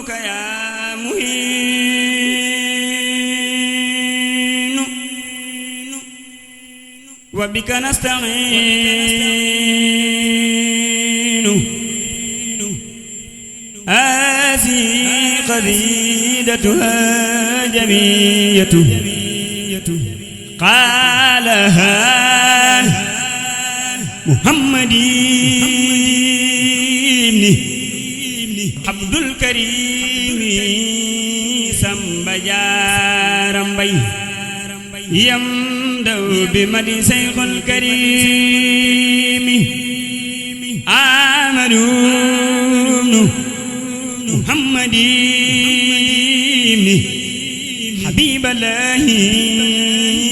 نسألك يا مهين وبك نستعين هذه قصيدتها جمية قالها محمد عبد الكريم سمبجارم بي يمدو بمدي شيخ الكريم آمنوا محمد حبيب الله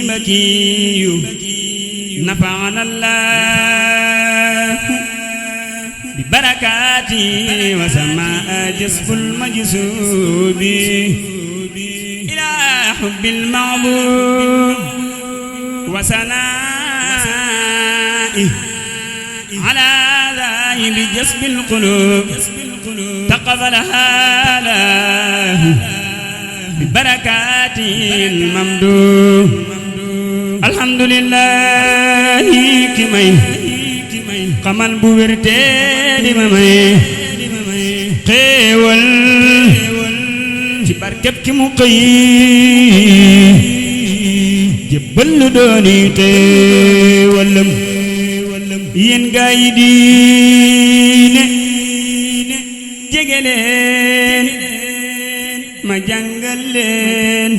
مكي نفعنا الله ببركاته وسماء جسف المجسوب إلى حب المعبود وسنائه على ذا بجسب القلوب تقبلها له ببركاته الممدوح الحمد لله كمي قمل بورتي دي مامي خيول ci barkeb ki mu xëy jébbal lu dooni te wallam yéen gaa yi diine jege leen ma jàngal leen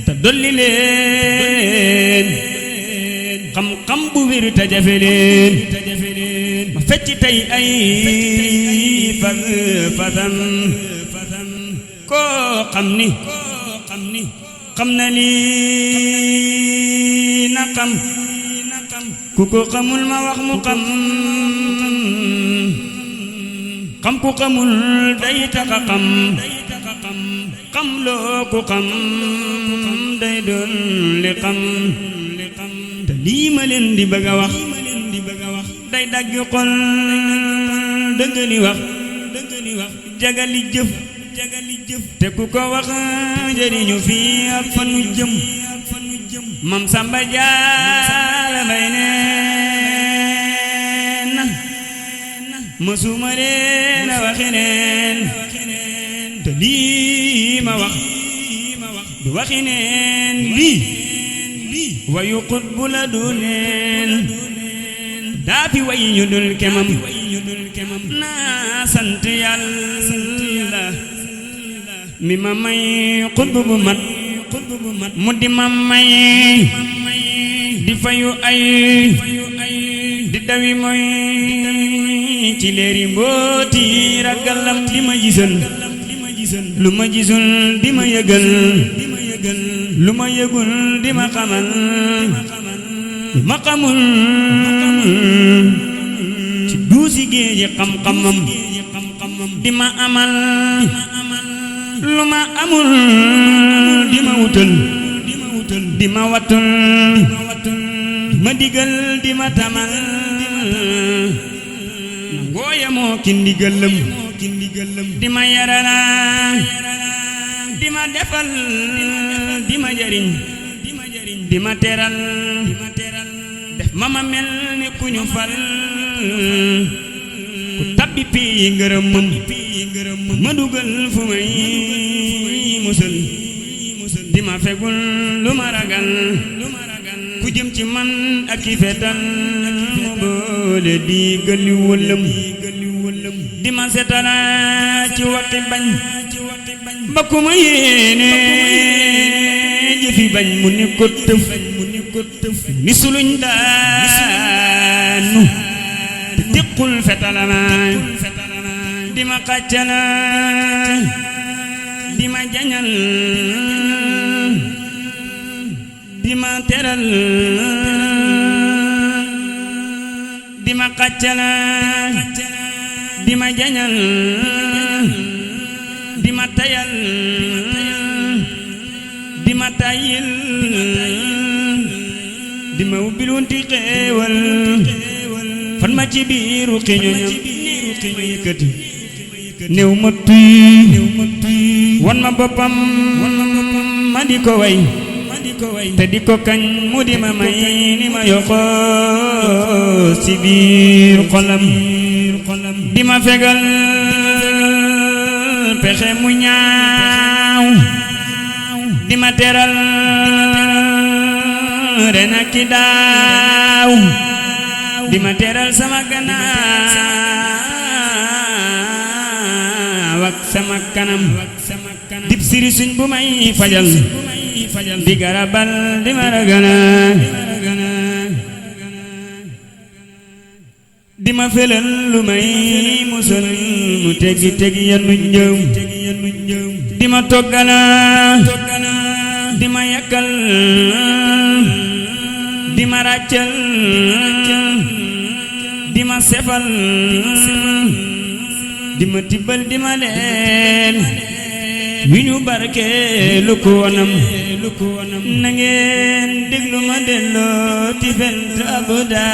te dolli leen xam-xam bu wér te jafe leen ma fecc tey ay fasam koo xam ni xam na lii na xam ku ko xamul ma wax mu xam ku xamul day taxa xam loo ku xam day doon li xam te lii ma leen di bëgg a wax day dagg xol dëggali wax jagali jëf te ku ko wax jëriñu fii ak fanu jëm Mam Samba Jaara Mbay neen mësuma leen a waxi neen te lii ma wax du waxi neen lii wayu xutbu la du neen daa fi way ñu dul kemam naa sant Yàlla mi ma may xutbu bu mat mu di ma may di fayu ay di dawi mooy ci leeri mbooti ragalam di ma gisal lu ma gisul di ma yëgal lu ma yëgul di ma xamal di ma xamul ci duusi géeji xam-xamam di ma amal lu ma amul di ma wutal di ma wattul di ma digal di ma tamal ngooya moo ki ndigalam di ma yarana di ma defal di ma jariñ di ma teral def ma mel ni ku ñu fal ku tabbi pii ngërëmam ma dugal fu may musal di ma fegul lu ma ragal ku jëm ci man ak i fetal mu boole di gëli wëlëm di ma setala ci waxi bañ ba ku ma yéene jëfi bañ mu ni ko tëf ni suluñ daanu te tequl fetala di ma xàccala di ma jañal di ma teral di ma xàccala di ma jañal di ma tayal di ma tayil di ma ubbil wunti xéewal fan ma ci biiru xiñoñam ma yëkkati néew ma tuy wan ma boppam ma di ko way te di ko kañ mu di ma may ni ma yokkoo ci biir xolam di ma fegal pexe mu ñaaw di ma teral ren ak ki daaw di ma teral sama gannaaw ak sama kanam dib siri suñ bu may fajal di garabal di ma ragana di ma felal lu may musal mu teggi yanu njëw di ma toggala di ma yakkal di ma ràccal di ma sefal di ma tibbal di ma leel wi ñu barke lu ko wonam na ngeen déglu ma delloo ti fent abada